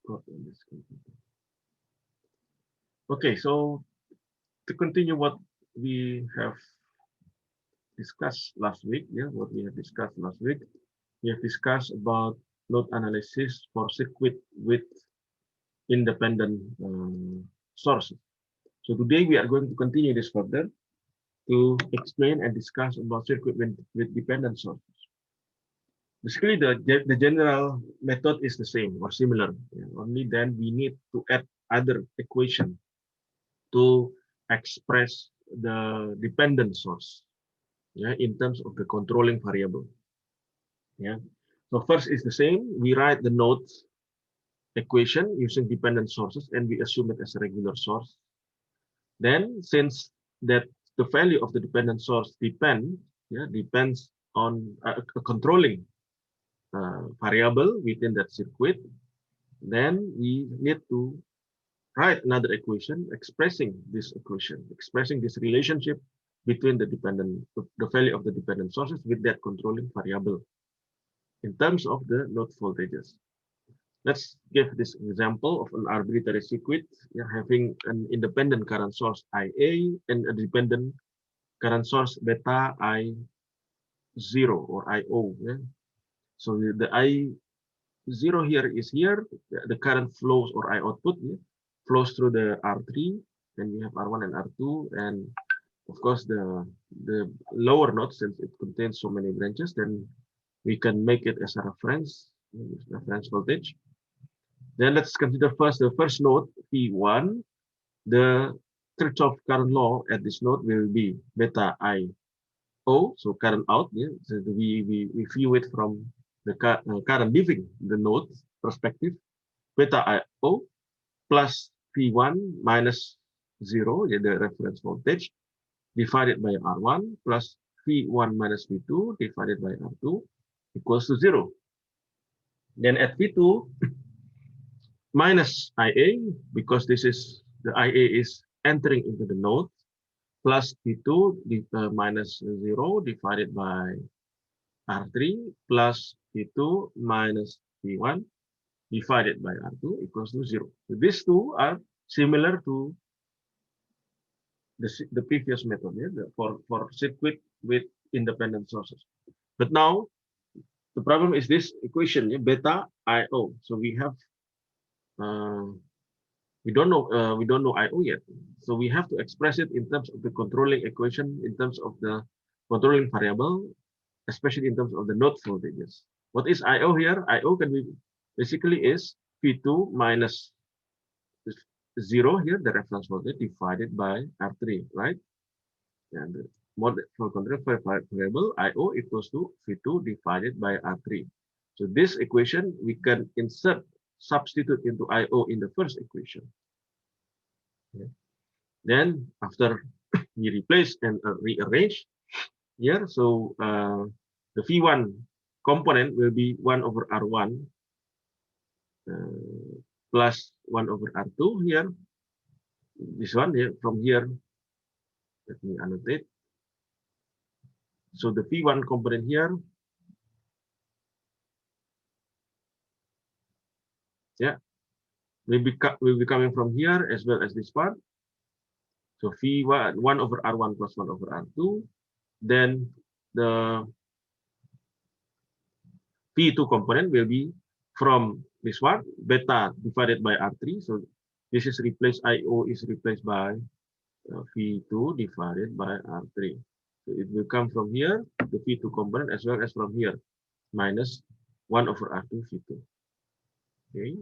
code on this computer. Okay, so to continue what we have discussed last week, we have discussed about load analysis for circuit with independent sources. So today we are going to continue this further to explain and discuss about circuit with dependent sources. Basically, the general method is the same or similar. Only then we need to add other equation to express the dependent source, in terms of the controlling variable. So first is the same. We write the node equation using dependent sources, and we assume it as a regular source. Then, since that the value of the dependent source depends on a controlling variable within that circuit, then we need to write another equation expressing this relationship between the value of the dependent sources with that controlling variable in terms of the node voltages. Let's give this example of an arbitrary circuit having an independent current source IA and a dependent current source beta I0 or IO. So the I0 here is here, the current flows or I output flows through the R3, and we have R1 and R2, and of course the lower node, since it contains so many branches, then we can make it as a reference voltage. Then let's consider first the first node, P1. The Kirchhoff current law at this node will be beta IO, so current out. So we view it from the current leaving the node perspective. Beta IO plus P1 minus 0, the reference voltage, divided by R1 plus V1 minus V2 divided by R2 equals to 0. Then at V2 minus IA, because this is the IA is entering into the node, plus V2 minus 0 divided by R3 plus V2 minus V1 divided by R2 equals to 0. So these two are similar to the previous method for circuit with independent sources. But now the problem is this equation, beta IO. So we have we don't know IO yet. So we have to express it in terms of the controlling equation, in terms of the controlling variable, especially in terms of the node voltages. What is IO here? IO can be basically is V2 minus 0 here, the reference voltage, divided by R3, right? And the for control variable IO equals to V2 divided by R3. So this equation we can substitute into IO in the first equation. Then after we replace and rearrange here, so the V1 component will be 1 over R1 plus 1 over R2 here. This one here, from here, let me annotate. So the V1 component here, will be coming from here as well as this part. So V1 1 over R1 plus 1 over R2. Then the V2 component will be from this one, beta divided by R3. So this is replaced, IO is replaced by V2 divided by R3. So it will come from here, the V2 component, as well as from here, minus 1 over R2 V2. Okay,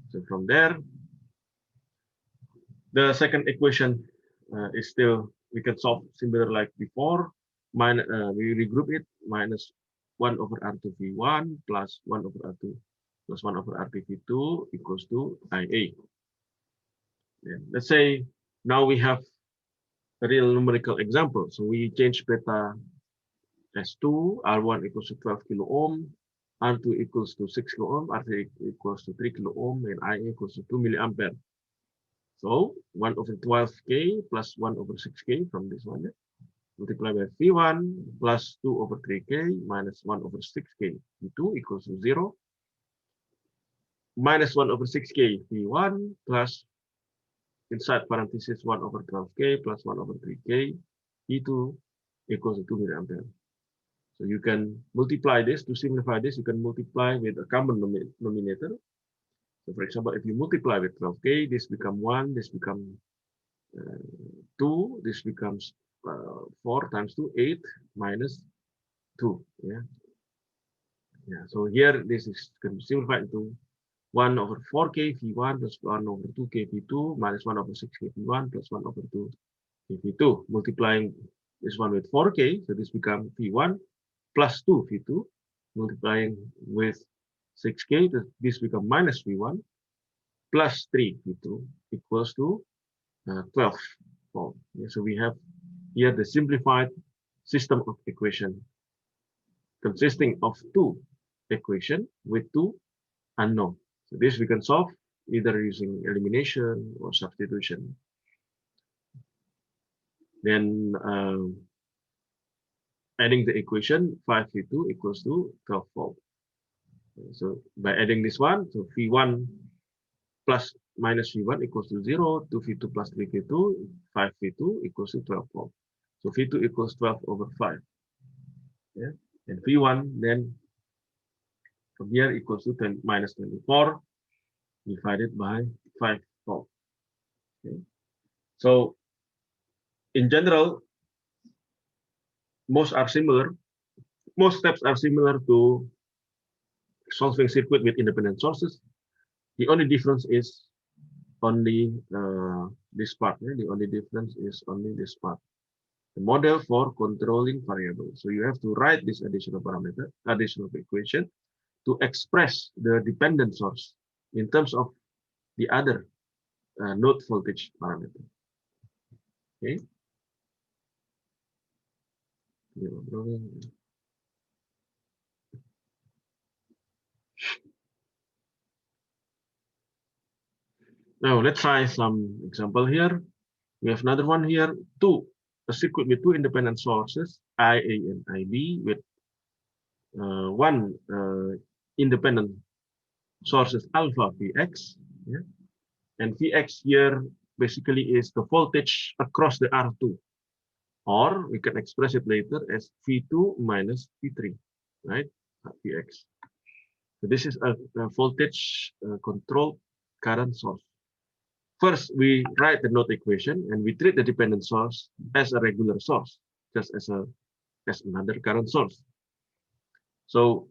so from there, the second equation is still, we can solve similar like before. We regroup it, minus 1 over R2 V1 plus 1 over R2 plus 1 over R2 V2 equals to IA. Yeah. Let's say now we have a real numerical example. So we change beta S2, R1 equals to 12 kilo ohm, R2 equals to 6 kilo ohm, R3 equals to 3 kilo ohm, and IA equals to 2 milliampere. So 1 over 12K plus 1 over 6K from this one, multiplied by V1 plus 2 over 3K minus 1 over 6K. V2 equals to 0. minus 1 over 6k V1 plus inside parenthesis 1 over 12k plus 1 over 3k E2 equals to 2 milliampere. So you can multiply this. To simplify this, you can multiply with a common denominator. So for example, if you multiply with 12k, this becomes 1, this becomes 2, this becomes 4 times 2, 8 minus 2. Yeah. So here this is can be simplified into 1 over 4k V1 plus 1 over 2k V2 minus 1 over 6k V1 plus 1 over 2 k V2. Multiplying this one with 4k, so this becomes V1 plus 2 V2. Multiplying with 6k, this becomes minus V1 plus 3 V2 equals to 12 volt. Yeah, so we have here the simplified system of equation consisting of two equations with two unknown. So this we can solve either using elimination or substitution. Then adding the equation 5V2 equals to 12 volt. So by adding this one, so V1 plus minus V1 equals to 0, 2V2 plus 3V2, 5V2 equals to 12 volt. So V2 equals 12 over 5. Yeah. And V1 then from here equals to 10 minus 24 divided by 5 volt. Okay. So in general, most steps are similar to solving circuit with independent sources. The only difference is only this part. Yeah? The only difference is only this part. The model for controlling variables. So you have to write this additional parameter, additional equation to express the dependent source in terms of the other node voltage parameter. Okay. Now let's try some example here. We have another one here, a circuit with two independent sources, IA and IB, with one independent sources alpha Vx, yeah? And Vx here basically is the voltage across the R2, or we can express it later as V2 minus V3, right? Vx. So this is a voltage controlled current source. First, we write the node equation and we treat the dependent source as a regular source, just as another current source. So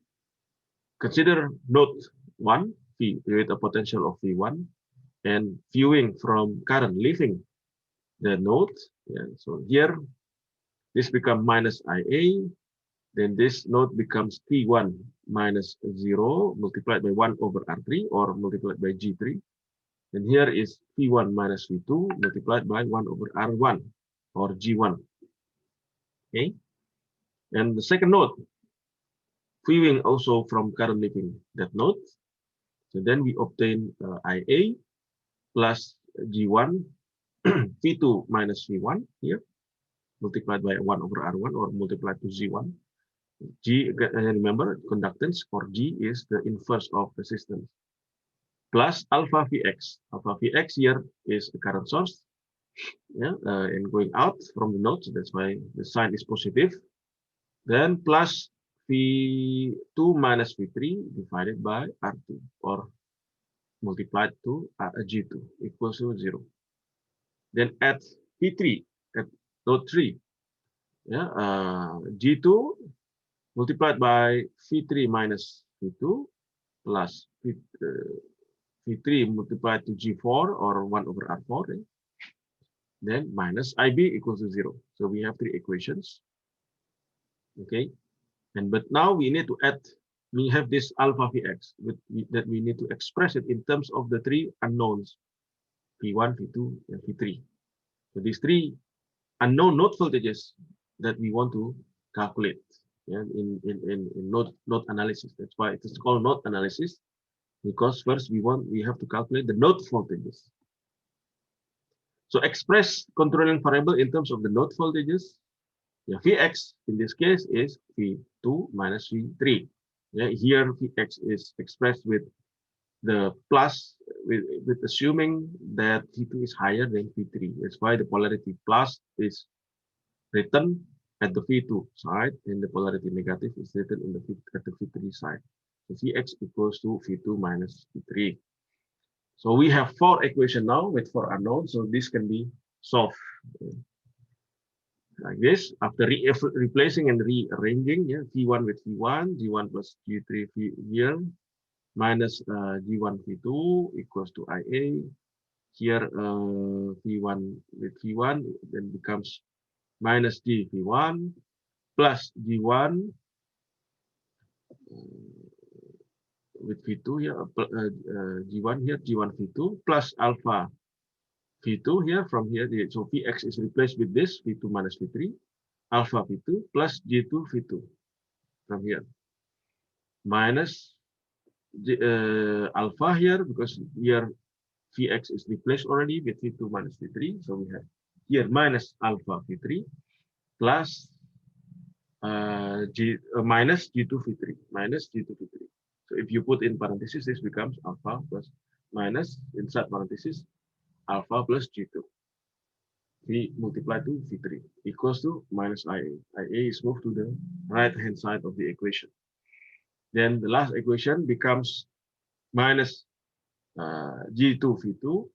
consider node 1, V, with a potential of V1, and viewing from current leaving the node. Yeah, so here, this becomes minus IA, then this node becomes T1 minus 0 multiplied by 1 over R3 or multiplied by G3. And here is V1 minus V2 multiplied by 1 over R1 or G1. Okay. And the second node, viewing also from current leaving that node. So then we obtain IA plus G1 V2 minus V1 here multiplied by 1 over R1 or multiplied to G1. G, remember, conductance for G is the inverse of resistance. Plus alpha Vx. Alpha Vx here is the current source, yeah, and going out from the node, so that's why the sign is positive. Then plus V2 minus V3 divided by R2 or multiplied to G2 equals to 0. Then at V3, at node 3, yeah, G2 multiplied by V3 minus V2 plus V3 multiplied to G4 or 1 over R4, right? Then minus IB equals to 0. So we have three equations. Okay. And but now we need to add, we have this alpha Vx that we need to express it in terms of the three unknowns, V1, V2, and V3. So these three unknown node voltages that we want to calculate, yeah, in node analysis. That's why it is called node analysis, because first we have to calculate the node voltages. So express controlling variable in terms of the node voltages. Yeah, Vx in this case is V2 minus V3. Yeah, here Vx is expressed with the plus with assuming that V2 is higher than V3. That's why the polarity plus is written at the V2 side, and the polarity negative is written in at the V3 side. So Vx equals to V2 minus V3. So we have 4 equations now with 4 unknowns. So this can be solved like this. After replacing and rearranging, yeah, V1 with V1, G1 plus G3 here, minus G1 V2 equals to IA. Here V1 with V1 then becomes minus G V1 plus G1 with V2 here, G1 here, G1 V2 plus alpha V2 here from here. So Vx is replaced with this V2 minus V3, alpha V2 plus G2 V2 from here, minus alpha here, because here Vx is replaced already with V2 minus V3. So we have here minus alpha V3 plus minus G2 V3, minus G2 V3. So if you put in parentheses, this becomes alpha plus minus inside parentheses alpha plus G2. We multiply to V3 equals to minus IA. IA is moved to the right hand side of the equation. Then the last equation becomes minus G2 V2,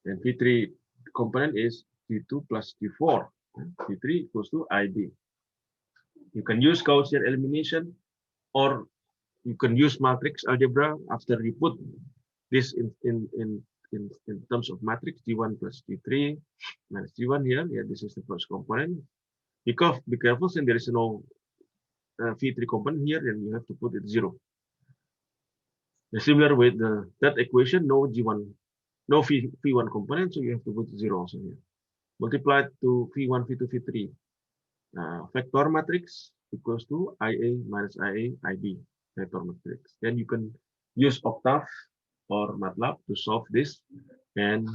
and V3 component is G2 plus G4. V3 equals to IB. You can use Gaussian elimination, or you can use matrix algebra. After you put this in terms of matrix, G1 plus G3 minus G1 here. Yeah, this is the first component. Because be careful, since there is no V3 component here, then you have to put it 0. Similar with the third equation, no G1, no V1 component, so you have to put 0 also here. Multiplied to V1, V2, V3. Vector matrix equals to IA minus IA, IB vector matrix. Then you can use Octave or MATLAB to solve this and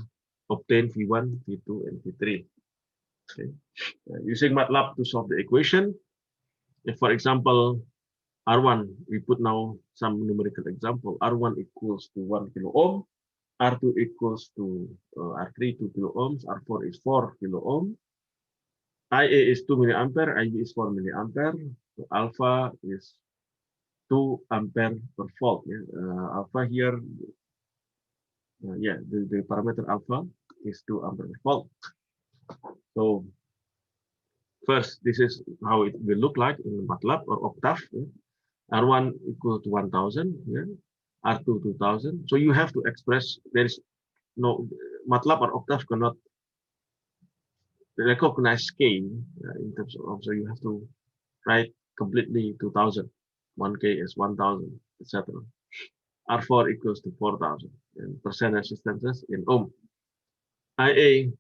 obtain V1, V2, and V3. Okay. Using MATLAB to solve the equation, if for example R1, we put now some numerical example. R1 equals to 1 kilo ohm, R2 equals to R3 2 kilo ohms, R4 is 4 kilo ohm, IA is 2 milliampere, IB is 4 milliampere, so alpha is 2 ampere per volt. Yeah. Alpha here, the parameter alpha is 2 ampere per volt. So first, this is how it will look like in MATLAB or Octave. Yeah. R1 equal to 1000, yeah. R2 2000. So you have to express, there is no, MATLAB or Octave cannot recognize scale in terms of, so you have to write completely 2000, 1K is 1000, etc. R4 equals to 4000, and percent resistances in ohm. IA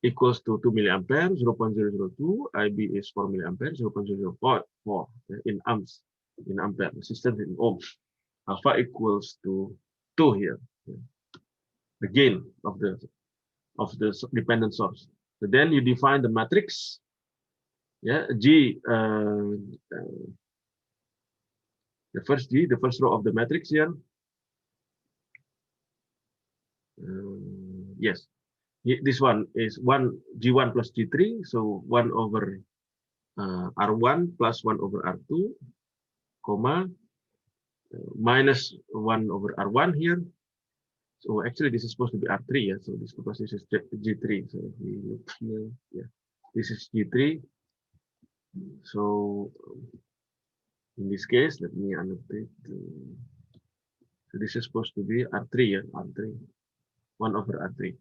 equals to 2 milliampere, 0.002, IB is 4 milliampere, 0.004 in amps, in ampere, resistance in ohms. Alpha equals to 2 here, the gain of the dependent source. So then you define the matrix. Yeah, G, the first G, the first row of the matrix here. Yes, this one is G1 plus G3, so 1 over R1 plus 1 over R2, comma, minus 1 over R1 here. So actually this is supposed to be R3, yeah. So this, because this is G3. So if we look here, yeah, this is G3. So in this case, let me annotate. So this is supposed to be R3, yeah, R3, 1 over R3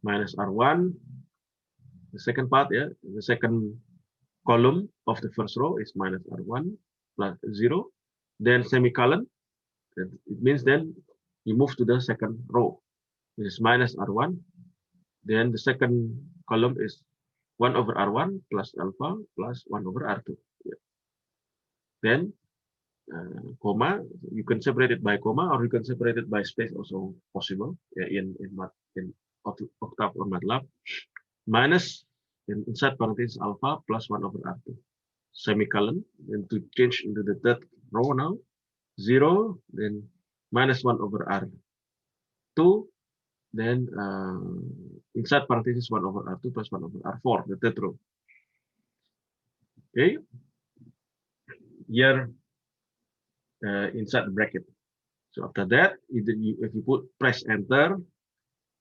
minus R1. The second part, yeah, the second column of the first row is minus R1 plus 0. Then semicolon. It means then you move to the second row. This is minus R1. Then the second column is 1 over R1 plus alpha plus 1 over R2. Yeah. Then comma, you can separate it by comma, or you can separate it by space, also possible, yeah, in Octave or MATLAB. Minus inside parenthesis alpha plus 1 over R2. Semicolon. Then to change into the third row now, 0, then minus 1 over R2, then inside parenthesis 1 over R2 plus 1 over R4, the third row. Okay, here inside the bracket. So after that, if you press enter,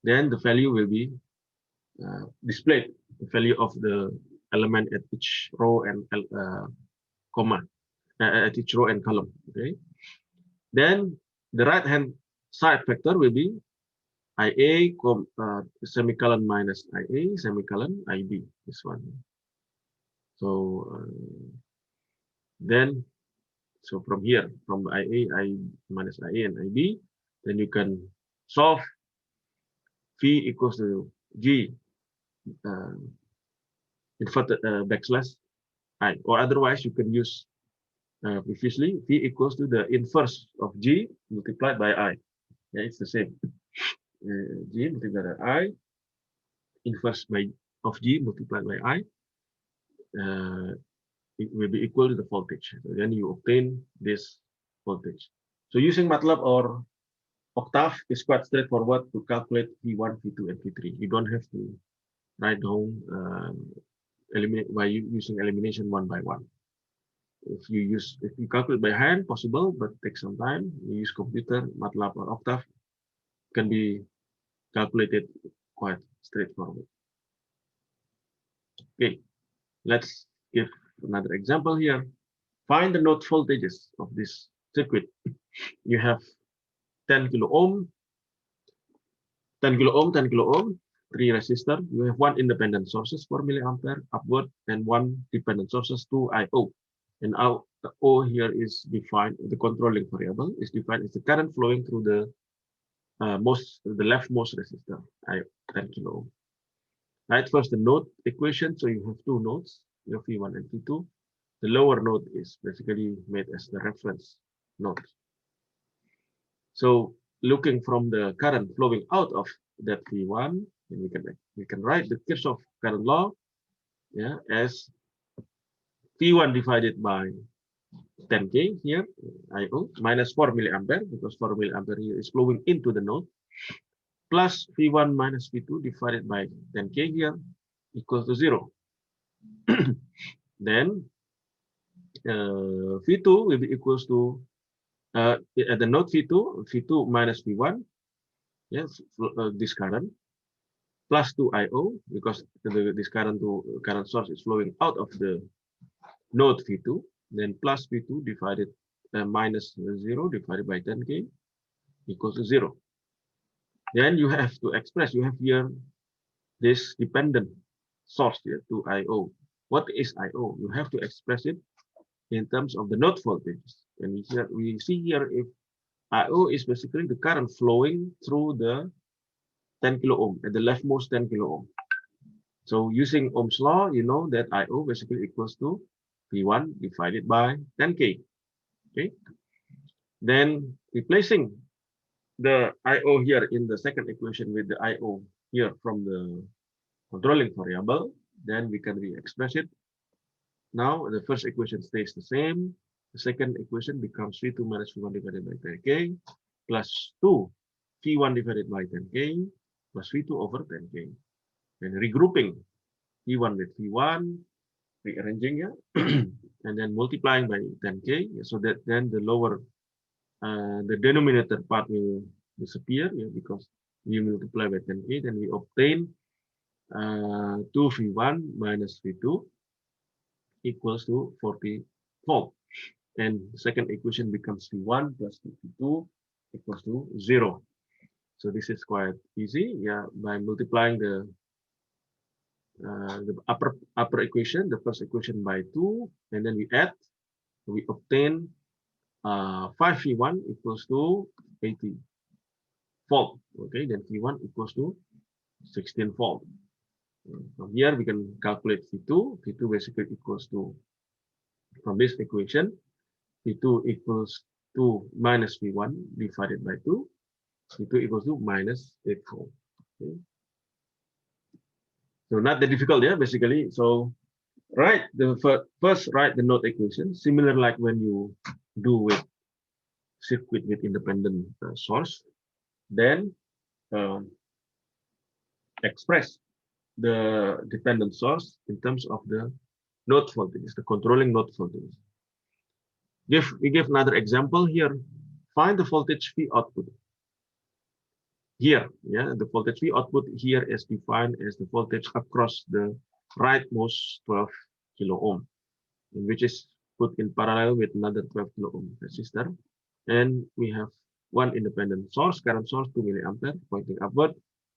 then the value will be displayed, the value of the element at each row and comma, at each row and column. Okay, then the right hand side vector will be IA semicolon minus IA semicolon IB, this one. So then, so from here, from IA, I minus IA and IB, then you can solve V equals to G inverted backslash I, or otherwise you can use previously V equals to the inverse of G multiplied by I. Yeah, it's the same. G multiplied by I, inverse of G multiplied by I, it will be equal to the voltage. So then you obtain this voltage. So using MATLAB or Octave is quite straightforward to calculate V1, V2, and V3. You don't have to write down eliminate by using elimination one by one. If you calculate by hand, possible, but take some time. You use computer, MATLAB or Octave, can be calculated quite straightforward. Okay, let's give another example here. Find the node voltages of this circuit. You have 10 kilo ohm, 10 kilo ohm, 10 kilo ohm, 3 resistor. You have 1 independent sources, 4 milliampere upward, and 1 dependent sources, 2 IO. And our O here is defined, the controlling variable is defined as the current flowing through the leftmost resistor, 10 kilo ohm. Right, first the node equation. So you have 2 nodes, your V1 and V2. The lower node is basically made as the reference node. So looking from the current flowing out of that V1, and we can write the Kirchhoff current law, yeah, as V1 divided by 10K here, IO, minus 4 milliampere, because 4 milliampere here is flowing into the node, plus V1 minus V2 divided by 10K here equals to 0. Then V2 will be equals to at the node V2 minus V1, yes, this current, plus 2 IO, because this current source is flowing out of the node V2, then plus V2 divided minus 0 divided by 10K equals to 0. Then you have to express, you have here this dependent source here, 2 IO. What is IO? You have to express it in terms of the node voltages. And we see here if IO is basically the current flowing through the 10 kilo ohm, at the leftmost 10 kilo ohm. So using Ohm's law, you know that IO basically equals to V1 divided by 10K. Okay. Then replacing the IO here in the second equation with the IO here from the controlling variable, then we can re-express it. Now the first equation stays the same. The second equation becomes V2 minus V1 divided by 10K plus 2 V1 divided by 10K plus V2 over 10K. And regrouping V1 with V1, rearranging, yeah, and then multiplying by 10K, so that then the lower, the denominator part will disappear, yeah, because we multiply by 10K, then we obtain 2 V1 minus V2 equals to 40 volt. And the second equation becomes V1 plus V2 equals to 0. So this is quite easy, yeah, by multiplying the upper equation, the first equation by 2, and then we add, we obtain 5V1 equals to 80 volt. Okay, then V1 equals to 16 volt. From here we can calculate V2. V2 basically equals to, from this equation, V2 equals to minus V1 divided by 2. V2 equals to minus 8 volt. Okay. So not that difficult, yeah, basically. So first write the node equation, similar like when you do with circuit with independent source, then express the dependent source in terms of the node voltage, the controlling node voltage. We give another example here. Find the voltage V output. Here, yeah, the voltage V output here is defined as the voltage across the rightmost 12 kilo ohm, which is put in parallel with another 12 kilo ohm resistor. And we have one independent source, current source 2 milliampere pointing upward.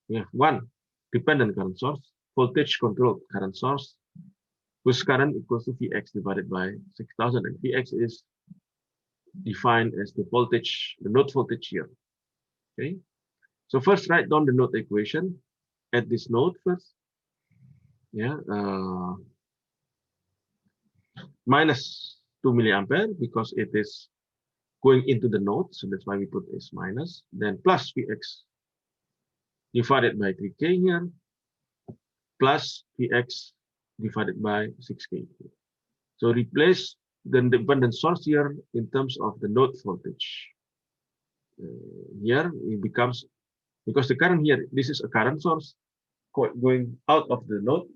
We have one dependent current source, voltage controlled current source, whose current equals to Vx divided by 6000, and Vx is defined as the voltage, the node voltage here. Okay, so first write down the node equation at this node first. Yeah, minus 2 milliampere because it is going into the node, so that's why we put this minus. Then plus Vx divided by 3k here, plus Vx divided by 6k. So replace the dependent source here in terms of the node voltage. Here it becomes, because the current here, this is a current source going out of the node,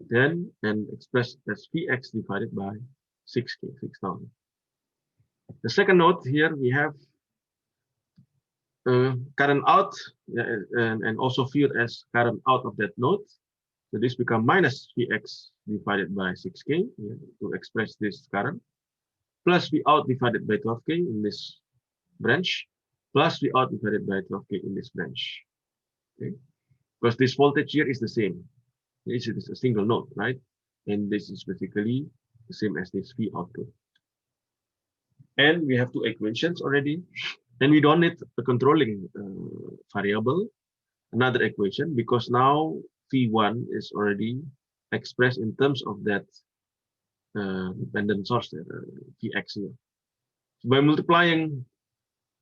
then and expressed as Vx divided by 6k, 6000. The second node here we have current out and also viewed as current out of that node. So this becomes minus Vx divided by 6k to express this current, plus V out divided by 12k in this branch, plus V out divided by 12k in this branch. Okay, because this voltage here is the same. This is a single node, right? And this is basically the same as this V output. And we have two equations already. And we don't need a controlling variable, another equation, because now V1 is already expressed in terms of that dependent source there, Vx here. So by multiplying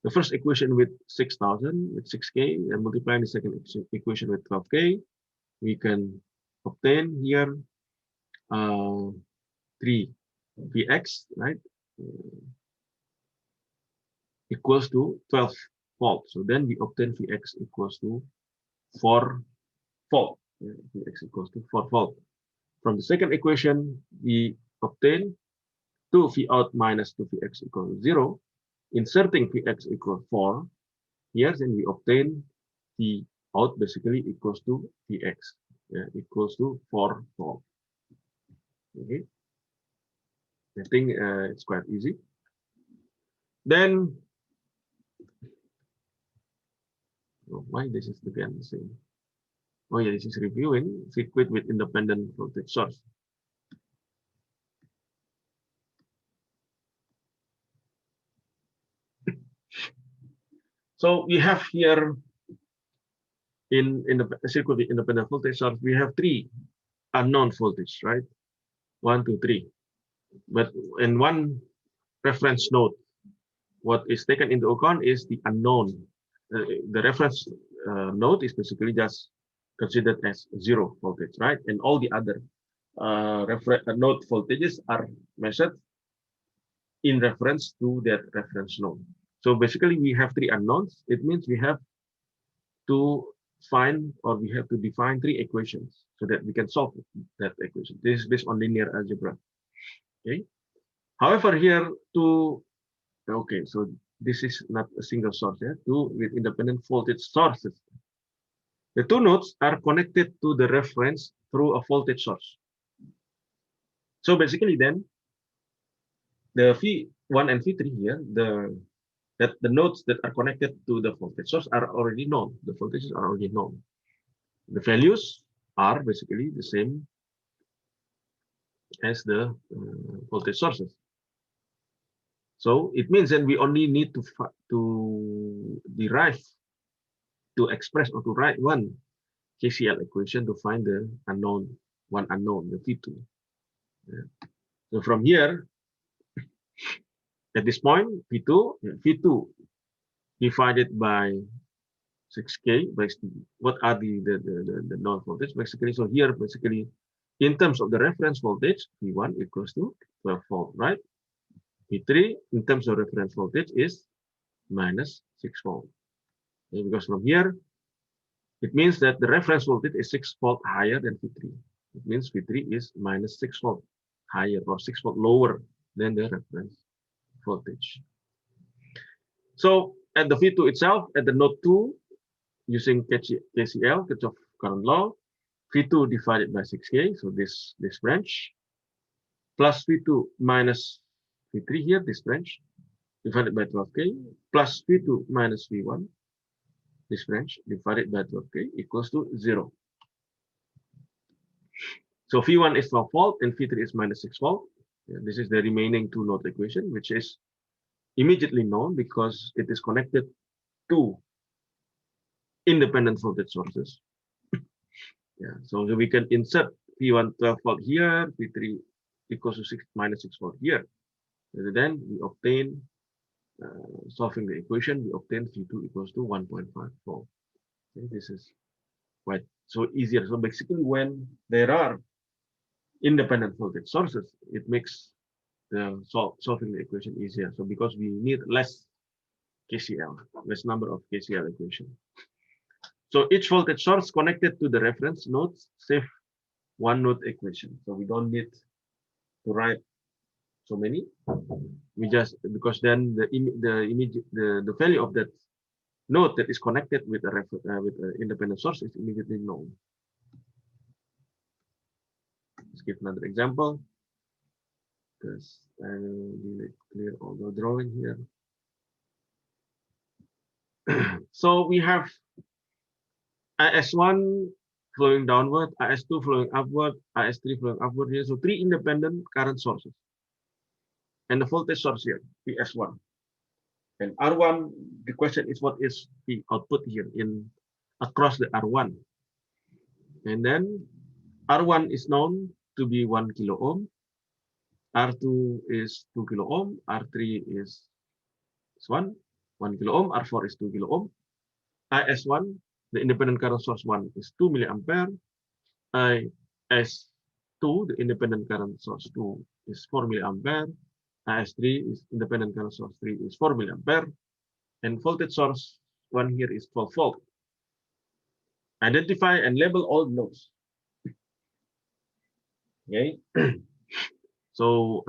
the first equation with 6000 with 6k and multiplying the second equation with 12k, we can obtain here 3 Vx, right, equals to 12 volt. So then we obtain Vx equals to 4 volt. Vx equals to 4 volt. From the second equation, we obtain 2 V out minus 2 Vx equals 0. Inserting Vx equals 4 here, then we obtain V out basically equals to Vx, equals to 4 volt. Okay, I think it's quite easy. Then, why this is again the same? Oh yeah, this is reviewing circuit with independent voltage source. So we have here in the circuit with independent voltage source, we have 3 unknown voltage, right? 1, 2, 3. But in one reference node, what is taken into account is the unknown. The reference node is basically just considered as 0 voltage, right? And all the other node voltages are measured in reference to that reference node. So basically we have 3 unknowns. It means we have to find, or we have to define 3 equations so that we can solve that equation. This is based on linear algebra. Okay. However, here okay, so this is not a single source, yeah, 2 with independent voltage sources. The 2 nodes are connected to the reference through a voltage source. So basically then, the V1 and V3 here, the nodes that are connected to the voltage source are already known. The voltages are already known. The values are basically the same as the voltage sources. So it means that we only need to derive, to express or to write one KCL equation to find the unknown, one unknown, the V2. Yeah. So from here, at this point, V2 divided by 6K, basically, what are the node voltage? Basically, so here, basically, in terms of the reference voltage, V1 equals to 12 volt, right? V3, in terms of reference voltage, is minus 6 volt. Okay, because from here, it means that the reference voltage is 6 volt higher than V3. It means V3 is minus 6 volt higher or 6 volt lower than the reference voltage. So at the V2 itself, at the node 2, using KCL, Kirchhoff current law, V2 divided by 6K, so this branch, plus V2 minus V3 here, this branch, divided by 12K, plus V2 minus V1, this branch, divided by 12K, equals to 0. So V1 is 12 volt and V3 is minus 6 volt. This is the remaining two node equation, which is immediately known because it is connected to independent voltage sources. Yeah, so we can insert V1 12 volt here, V3 equals to minus 6 volt here. And then we obtain, solving the equation, we obtain V2 equals to 1.5 volt. Okay, this is quite so easier. So basically, when there are independent voltage sources, it makes the solving the equation easier. So because we need less KCL, less number of KCL equation. So each voltage source connected to the reference nodes save one node equation. So we don't need to write so many. We just, because then the value of that node that is connected with a independent source is immediately known. Let's give another example, because I will clear all the drawing here. So we have IS1 flowing downward, IS2 flowing upward, IS3 flowing upward here. So three independent current sources. And the voltage source here, PS1. And R1, the question is what is the output here in across the R1. And then R1 is known to be 1 kilo ohm, R2 is 2 kilo ohm, R3 is 1 kilo ohm, R4 is 2 kilo ohm, IS1, the independent current source 1 is 2 milliampere, IS2, the independent current source 2 is 4 milliampere, IS3 is independent current source 3 is 4 milliampere, and voltage source 1 here is 12 volt. Identify and label all nodes. Okay. So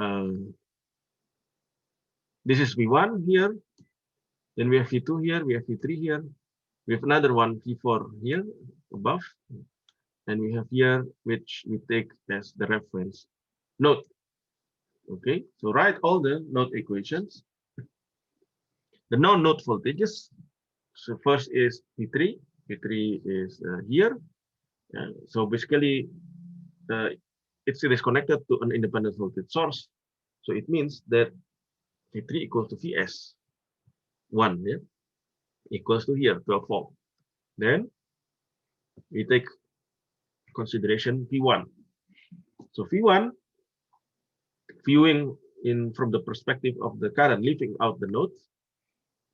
this is V1 here. Then we have V2 here. We have V3 here. We have another one, V4 here above. And we have here, which we take as the reference node. Okay. So write all the node equations. The non-node voltages. So first is V3. V3 is here. So basically, it is connected to an independent voltage source. So it means that V3 equals to Vs1, yeah, equals to here 12 volt. Then we take consideration V1. So V1, viewing in from the perspective of the current leaving out the node,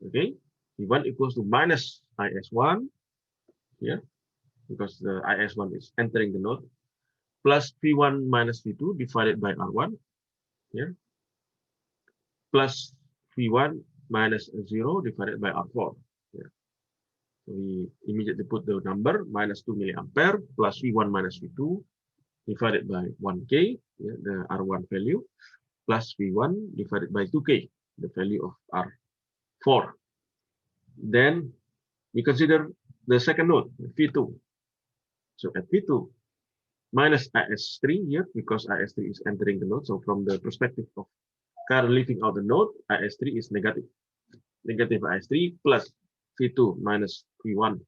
okay, V1 equals to minus IS1 here, because the IS1 is entering the node, plus V1 minus V2 divided by R1 here, plus V1 minus 0 divided by R4. Yeah. So we immediately put the number minus 2 milliampere plus V1 minus V2 divided by 1K, yeah, the R1 value, plus V1 divided by 2K, the value of R4. Then we consider the second node, V2. So at V2, minus IS3 here, because IS3 is entering the node. So from the perspective of current leaving out the node, IS3 is negative. Negative IS3 plus V2 minus V1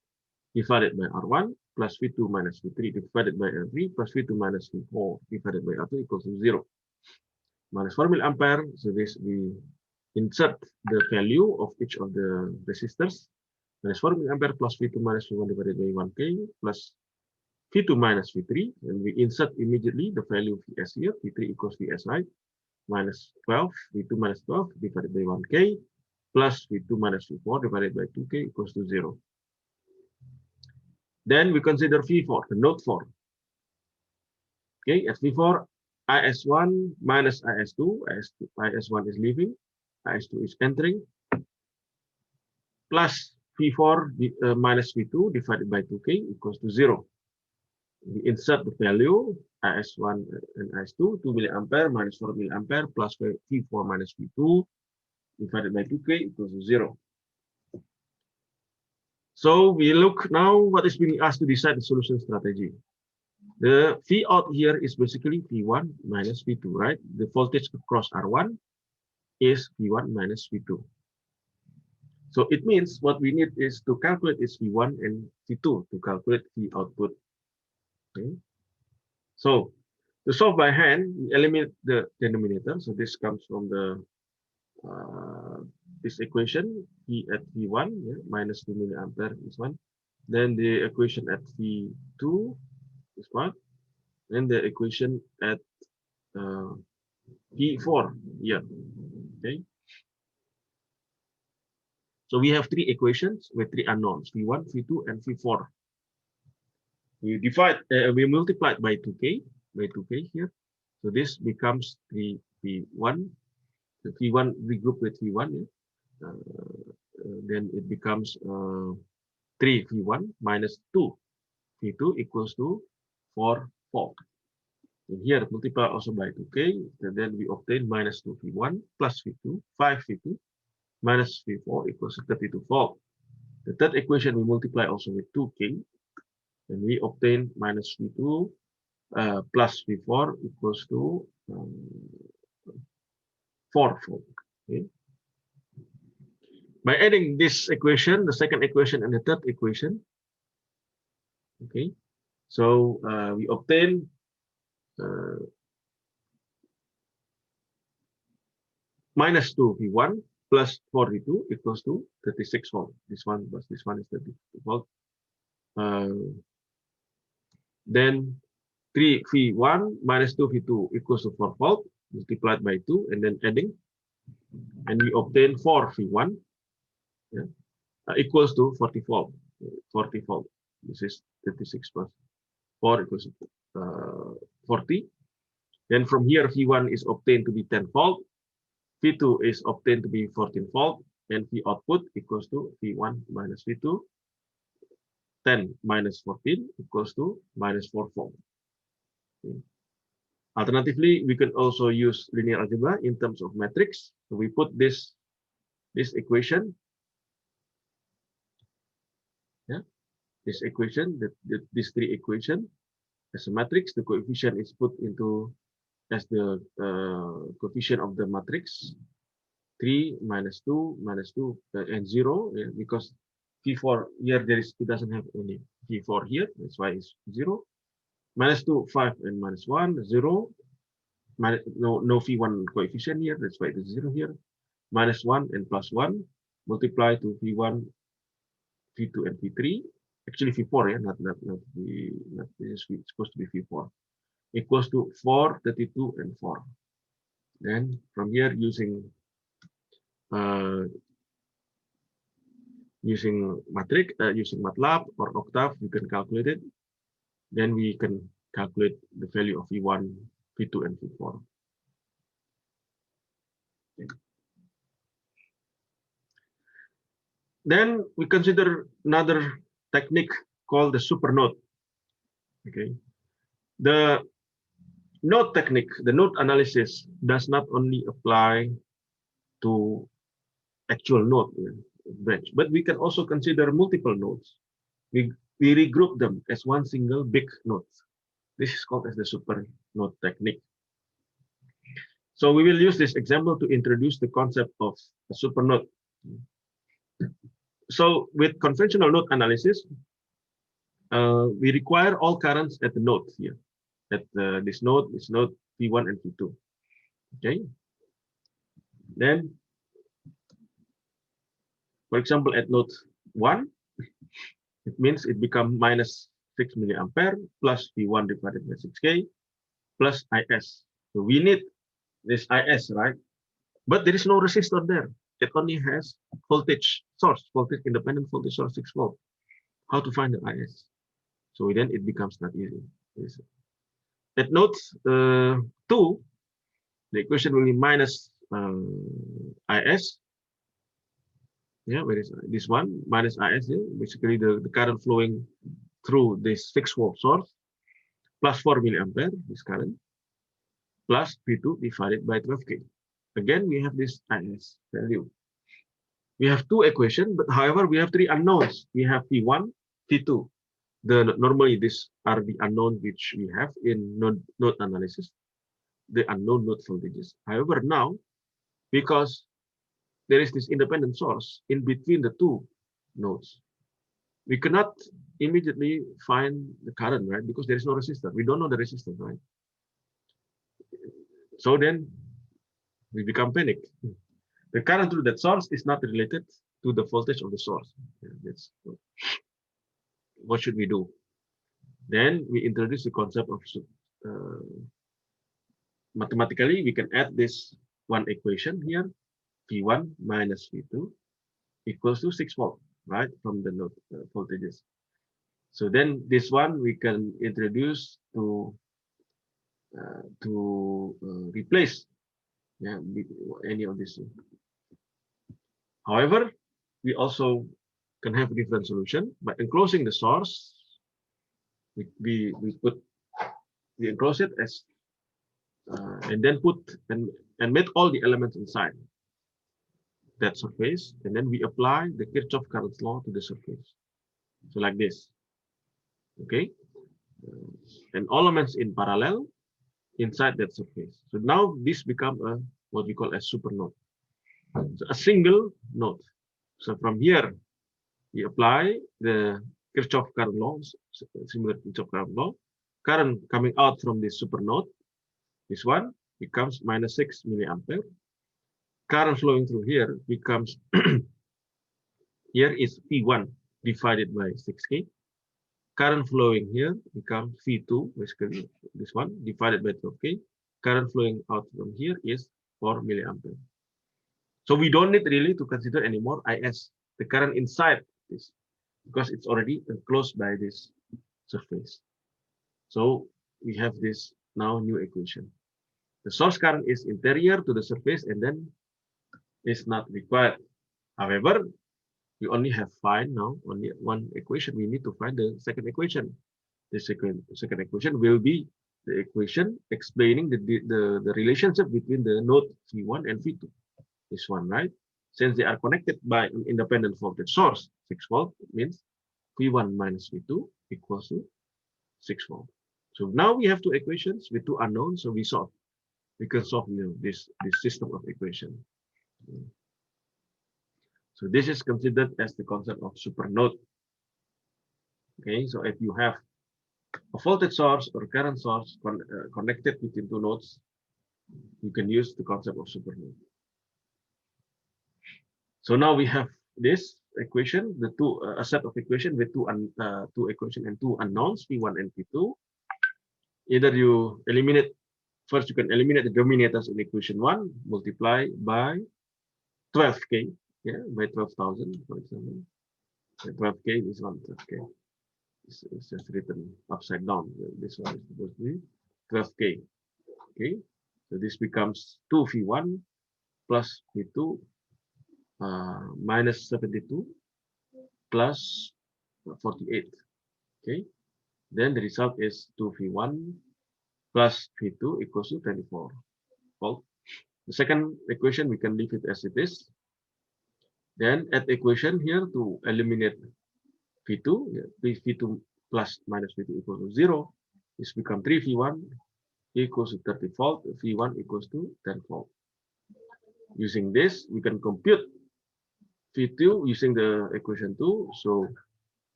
divided by R1 plus V2 minus V3 divided by R3 plus V2 minus V4 divided by R2 equals to 0. Minus 4 milliampere. So this we insert the value of each of the resistors. Minus 4 milliampere plus V2 minus V1 divided by 1K plus V2 minus V3, and we insert immediately the value of Vs here. V3 equals Vs, right? Minus 12, V2 minus 12 divided by 1K plus V2 minus V4 divided by 2K equals to 0. Then we consider V4, the node 4. Okay, at V4, IS1 minus IS2, IS1 is leaving, IS2 is entering. plus V4 minus V2 divided by 2K equals to 0. We insert the value IS1 and IS2, 2 milliampere minus 4 milliampere plus V4 minus V2 divided by 2K equals to 0. So we look now what is being asked to decide the solution strategy. The V out here is basically V1 minus V2, right? The voltage across R1 is V1 minus V2. So it means what we need is to calculate is V1 and V2 to calculate V output. Okay. So to solve by hand, we eliminate the denominator. So this comes from the this equation, V at V1 minus 2 milliampere is 1. Then the equation at V2 is 1. Then the equation at V4 here. Okay. So we have three equations with three unknowns, V1, V2, and V4. We divide, we multiply it by 2K here. So this becomes V1. The V1 regroup with V1. Then it becomes 3 V1 minus 2 V2 equals to 4 volt. And here multiply also by 2K. And then we obtain minus 2 V1 plus V2, 5 V2 minus V4 equals to 32 volt. The third equation we multiply also with 2K. And we obtain minus V2 plus V4 equals to 4 volt. Okay. By adding this equation, the second equation and the third equation, okay, so we obtain minus 2 V1 plus 4 V2 equals to 36 volt. This one plus this one is 32 volt. Then 3 V1 minus 2 V2 equals to 4 volt multiplied by 2 and then adding, and we obtain 4 V1 equals to 40 volt. 40 volt. This is 36 plus 4 equals to 40. Then from here V1 is obtained to be 10 volt. V2 is obtained to be 14 volt, and V output equals to V1 minus V2. 10 minus 14 equals to minus 4 volt. Okay. Alternatively, we can also use linear algebra in terms of matrix. So we put this equation, this equation, these three equations as a matrix. The coefficient is put into as the coefficient of the matrix. 3 minus 2 minus 2 and 0, because V4 here it doesn't have any V4 here, that's why it's 0. Minus 2, 5 and minus 1, 0. No V1 coefficient here, that's why it is 0 here. Minus 1 and plus 1 multiply to V1, V2 and V3. Actually V4, not this is supposed to be V4. Equals to 4, 32 and 4. Then from here using matrix, using MATLAB or Octave, you can calculate it. Then we can calculate the value of V1, V2, and V4. Okay. Then we consider another technique called the Supernode. Okay, the node technique, the node analysis, does not only apply to actual node branch, but we can also consider multiple nodes. We regroup them as one single big node. This is called as the Supernode technique. So we will use this example to introduce the concept of a supernode. So with conventional node analysis, we require all currents at the node here, at this node P1 and P2. Okay. Then, for example, at node 1, it means it becomes minus 6 milliampere plus P1 divided by 6K plus IS. So we need this IS, right? But there is no resistor there. It only has voltage source, voltage independent voltage source 6 volt. How to find the IS? So then it becomes not easy. At node 2, the equation will be minus IS Yeah, where is this one minus IS here? Basically, the current flowing through this 6-volt source plus 4 milliampere, this current, plus P2 divided by 12K. Again, we have this IS value. We have two equations, but however, we have three unknowns. We have P1, P2. Normally, these are the unknown which we have in node analysis, the unknown node voltages. However, now, because there is this independent source in between the two nodes, we cannot immediately find the current, right? Because there is no resistor. We don't know the resistance, right? So then we become panicked. The current through that source is not related to the voltage of the source. That's what should we do? Then we introduce the concept of mathematically we can add this one equation here, P1 minus P2 equals to 6 volt, right, from the node voltages. So then this one we can introduce to replace, yeah, any of these. However, we also can have a different solution by enclosing the source. We enclose it as and then put and make all the elements inside that surface, and then we apply the Kirchhoff current law to the surface. So like this, okay, and all elements in parallel inside that surface. So now this become a what we call a supernode, so a single node. So from here we apply the Kirchhoff current law, similar to Kirchhoff current law. Current coming out from this supernode, this one becomes minus 6 milliampere. Current flowing through here becomes here is P1 divided by 6K. Current flowing here becomes V2, basically this one divided by 12K. Current flowing out from here is 4 milliampere. So we don't need really to consider anymore IS, the current inside this, because it's already enclosed by this surface. So we have this now new equation. The source current is interior to the surface and then is not required. However, we only have find now only one equation. We need to find the second equation. The second equation will be the equation explaining the relationship between the node V1 and V2. This one, right? Since they are connected by an independent voltage source, 6 volt, it means V1 minus V2 equals to 6 volt. So now we have two equations with two unknowns, so we solve. We can solve this system of equation. So this is considered as the concept of supernode. Okay, so if you have a voltage source or current source connected between two nodes, you can use the concept of supernode. So now we have this equation, the two a set of equation with two equation and two unknowns, P1 and P2. Either you eliminate first, you can eliminate the dominators in equation 1, multiply by 12K, yeah, by 12,000, for example. 12K is 12K. It's just written upside down. This one is supposed to be 12K. Okay, so this becomes 2V1 plus V2 minus 72 plus 48. Okay, then the result is 2V1 plus V2 equals to 24 volt. The second equation, we can leave it as it is. Then add the equation here to eliminate V2. V2 plus minus V2 equals to 0. This becomes 3V1 equals to 30 volt. V1 equals to 10 volt. Using this, we can compute V2 using the equation 2. So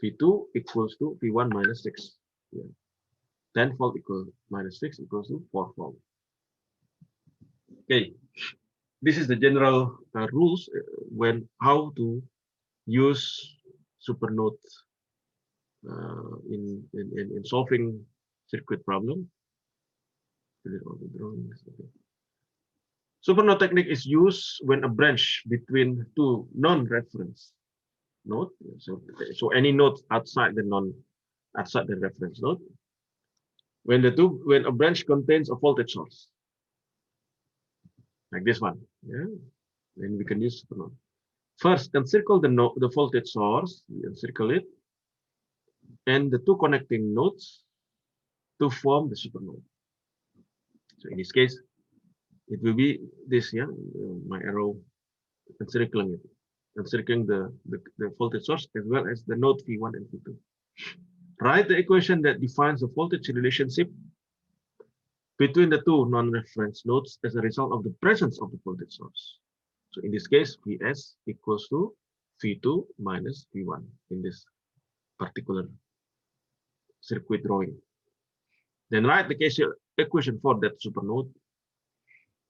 V2 equals to V1 minus 6. Yeah. 10 volt equals minus 6 equals to 4 volt. Okay, this is the general rules when how to use supernode in solving circuit problem. Supernode technique is used when a branch between two non-reference node. So any node outside the reference node. When a branch contains a voltage source, like this one, yeah, then we can use supernode. First, encircle the voltage source, we encircle it, and the two connecting nodes to form the supernode. So in this case, it will be this, yeah, my arrow encircling it, encircling the voltage source as well as the node V1 and V2. Write the equation that defines the voltage relationship between the two non-reference nodes as a result of the presence of the voltage source. So in this case, Vs equals to V2 minus V1 in this particular circuit drawing. Then write the KCL equation for that supernode.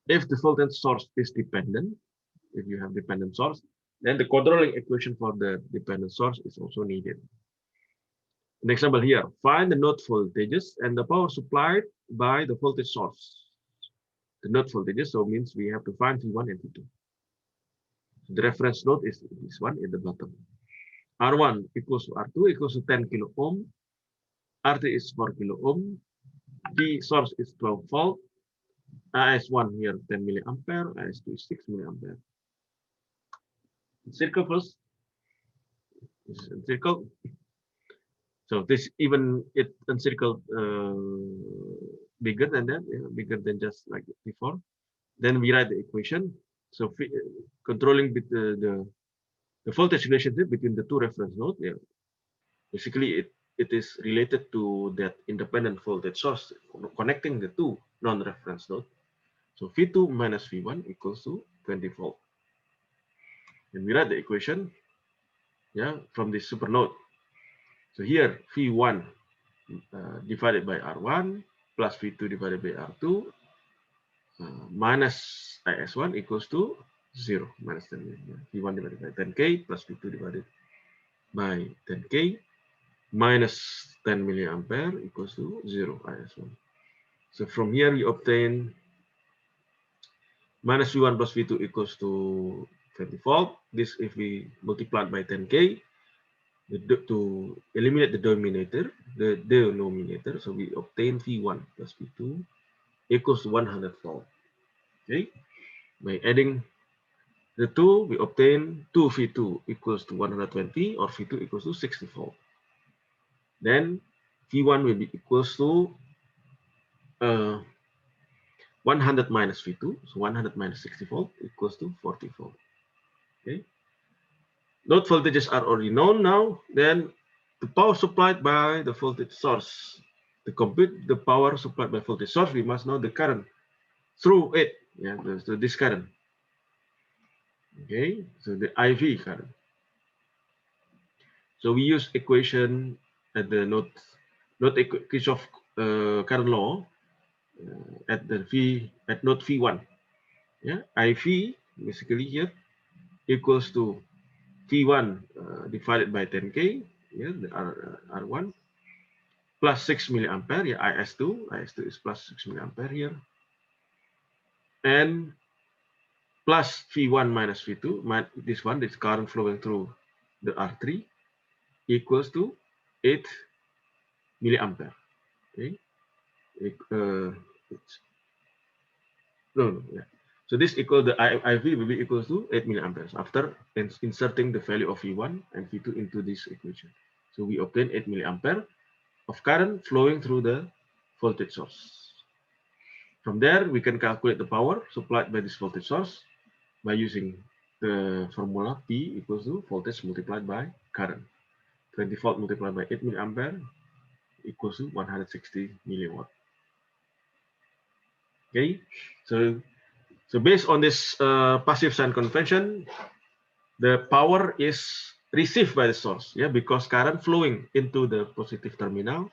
If the voltage source is dependent, if you have dependent source, then the controlling equation for the dependent source is also needed. An example here, find the node voltages and the power supplied by the voltage source. The node voltages, so means we have to find V1 and V2. The reference node is this one at the bottom. R1 equals to R2 equals to 10 kilo ohm. R3 is 4 kilo ohm. V source is 12 volt. AS1 here 10 milliampere. AS2 is 6 milliampere. Circle first. This is encircled. So this even it encircled bigger than that, bigger than just like before. Then we write the equation. So controlling the voltage relationship between the two reference nodes. Yeah. Basically, it is related to that independent voltage source connecting the two non-reference nodes. So V2 minus V1 equals to 20 volt. And we write the equation, yeah, from this supernode. So here V1 divided by R1 plus V2 divided by R2 minus IS1 equals to 0, minus 10. V1 divided by 10K plus V2 divided by 10K minus 10 milliampere equals to 0 IS1. So from here we obtain minus V1 plus V2 equals to 20 volt. This if we multiply by 10K to eliminate the denominator. So we obtain V1 plus V2 equals to 100 volt. Okay. By adding the two, we obtain 2V2 equals to 120 or V2 equals to 60 volt. Then V1 will be equals to 100 minus V2, so 100 minus 60 volt equals to 40 volt. Okay. Node voltages are already known now. Then the power supplied by the voltage source. To compute the power supplied by voltage source, we must know the current through it. Yeah, so this current. Okay, so the IV current. So we use equation at the node Kirchhoff current law at node V1. Yeah, IV basically here equals to V1 divided by 10K, yeah, the R1 plus 6 milliampere, yeah, IS2 is plus 6 milliampere here, and plus V1 minus V2, this current flowing through the R3 equals to 8 milliampere. Okay, yeah. So this equal the IV will be equals to 8 milliamperes after inserting the value of V1 and V2 into this equation. So we obtain 8 milliampere of current flowing through the voltage source. From there, we can calculate the power supplied by this voltage source by using the formula P equals to voltage multiplied by current. 20 volt multiplied by 8 milliampere equals to 160 milliwatt. Okay, so based on this passive sign convention, the power is received by the source, yeah, because current flowing into the positive terminal,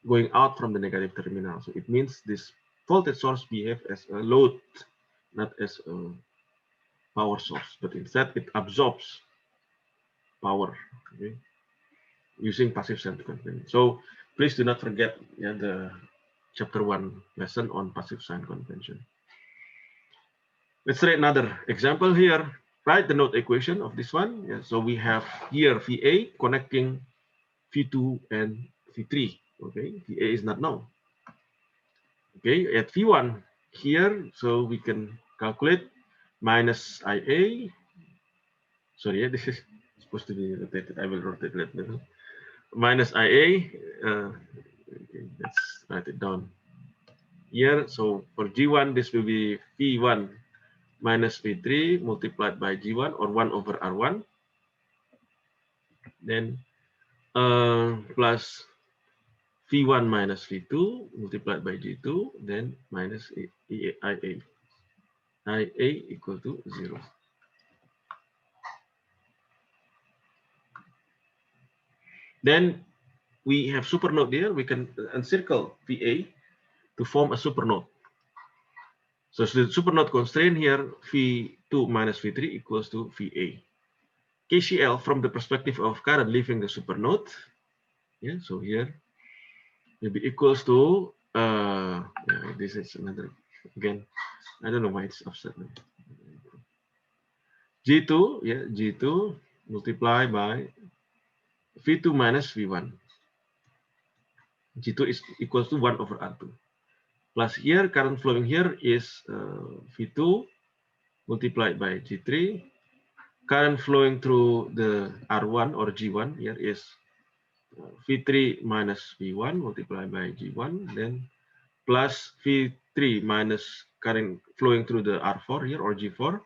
going out from the negative terminal. So it means this voltage source behaves as a load, not as a power source, but instead it absorbs power, okay, using passive sign convention. So please do not forget, yeah, the chapter 1 lesson on passive sign convention. Let's try another example here. Write the node equation of this one. Yeah, so we have here VA connecting V2 and V3. Okay, VA is not known. Okay, at V1 here, so we can calculate minus IA. sorry, yeah, this is supposed to be rotated. I will rotate it later. Minus IA. Okay, let's write it down here. So for G1, this will be V1 minus V3 multiplied by G1, or 1 over R1. Then plus V1 minus V2 multiplied by G2, then minus IA. IA equal to 0. Then we have supernode here. We can encircle VA to form a supernode. So the supernode constraint here, V2 minus V3 equals to VA. KCl from the perspective of current leaving the supernode. Yeah, so here will be equals to this is another, again, I don't know why it's upset now. G2, yeah, G2 multiply by V2 minus V1. G2 is equals to 1 over R2. Plus here, current flowing here is V2 multiplied by G3. Current flowing through the R1 or G1 here is V3 minus V1 multiplied by G1, then plus V3 minus current flowing through the R4 here or G4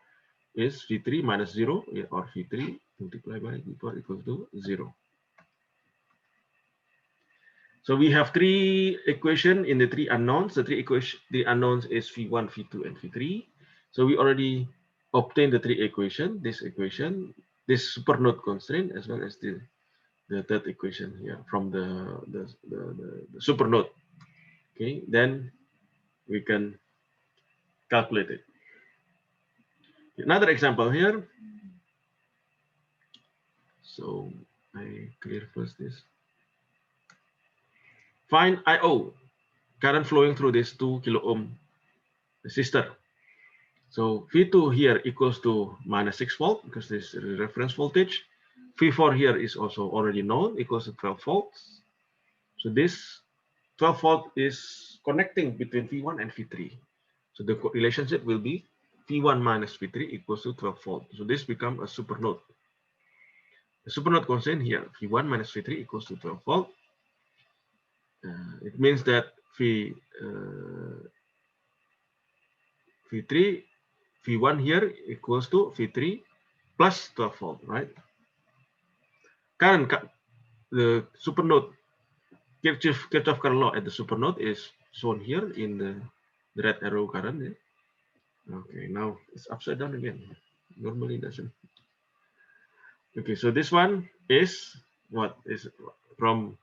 is V3 minus 0 or V3 multiplied by G4 equals to 0. So we have three equations in the three unknowns. The unknowns is V1, V2, and V3. So we already obtained the three equation, this supernode constraint, as well as the third equation here from the supernode. Okay, then we can calculate it. Another example here. So I clear first this. Find IO, current flowing through this 2 kilo ohm resistor. So V2 here equals to minus 6 volt because this is the reference voltage. V4 here is also already known, equals to 12 volts. So this 12 volt is connecting between V1 and V3. So the relationship will be V1 minus V3 equals to 12 volt. So this becomes a supernode. The supernode constraint here, V1 minus V3 equals to 12 volt. It means that V3, V1 here equals to V3 plus 12 volt, right? Current, the supernode, Kirchhoff current law at the supernode is shown here in the red arrow current. Yeah? Okay, now it's upside down again. Normally it doesn't. Okay, so this one is what is from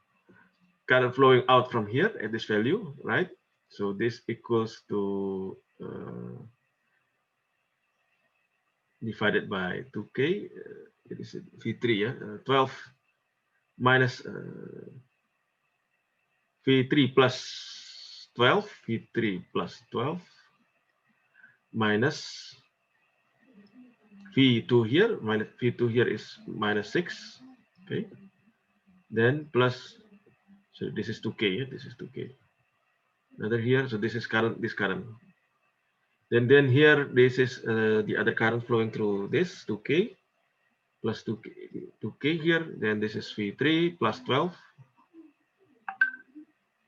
current flowing out from here at this value, right? So this equals to divided by 2K, it is V3, yeah, 12 minus V3 plus 12, V3 plus 12 minus V2 here, minus V2 here is minus 6, okay, then plus, so this is 2K, yeah, this is 2K. Another here, so this is current, this current. Then here, this is the other current flowing through this 2K plus 2K here. Then this is V3 plus 12.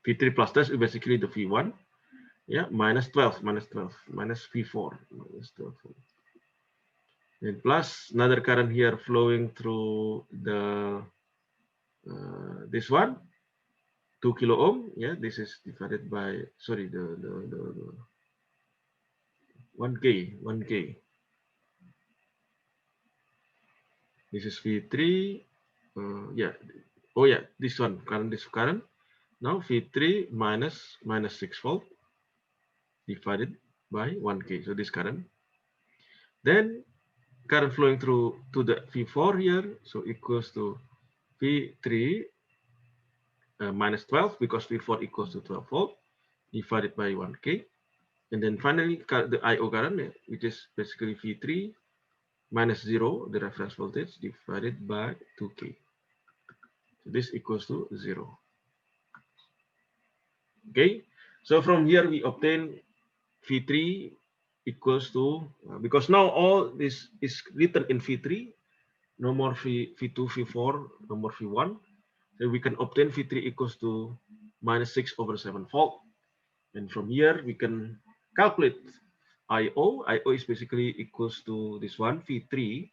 V3 plus 12 is basically the V1. Yeah, minus 12, minus V4, minus 12. And plus another current here flowing through the this one, 2 kilo ohm. Yeah, this is divided by, sorry, the 1K. This is V3. Yeah. Oh yeah, this one this current. Now V3 minus 6 volt divided by 1K. So this current. Then current flowing through to the V4 here. So equals to V3 minus 12 because V4 equals to 12 volt divided by 1K. And then finally the IO current, which is basically V3 minus 0, the reference voltage, divided by 2K. So this equals to 0. Okay, so from here we obtain V3 equals to, because now all this is written in V3, no more V2, V4, no more V1. So we can obtain V3 equals to minus 6/7 volt. And from here, we can calculate IO. IO is basically equals to this one, V3.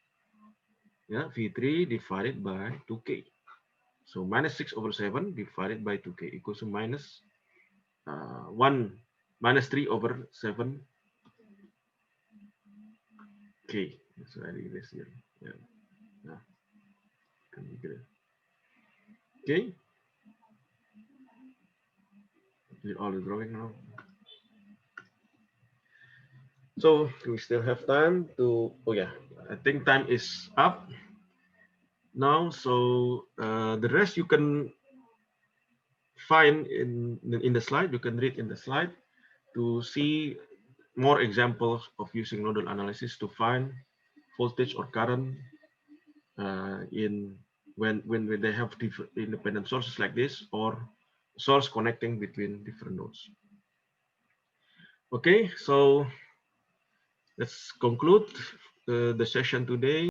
Yeah, V3 divided by 2K. So minus 6/7 divided by 2K equals to minus 3/7K. So I read this here. Yeah. Yeah. Okay. All the drawing now. So we still have time to, oh yeah, I think time is up now. So the rest you can find in the slide, you can read in the slide to see more examples of using nodal analysis to find voltage or current in when they have different independent sources like this or source connecting between different nodes. Okay, so let's conclude the session today.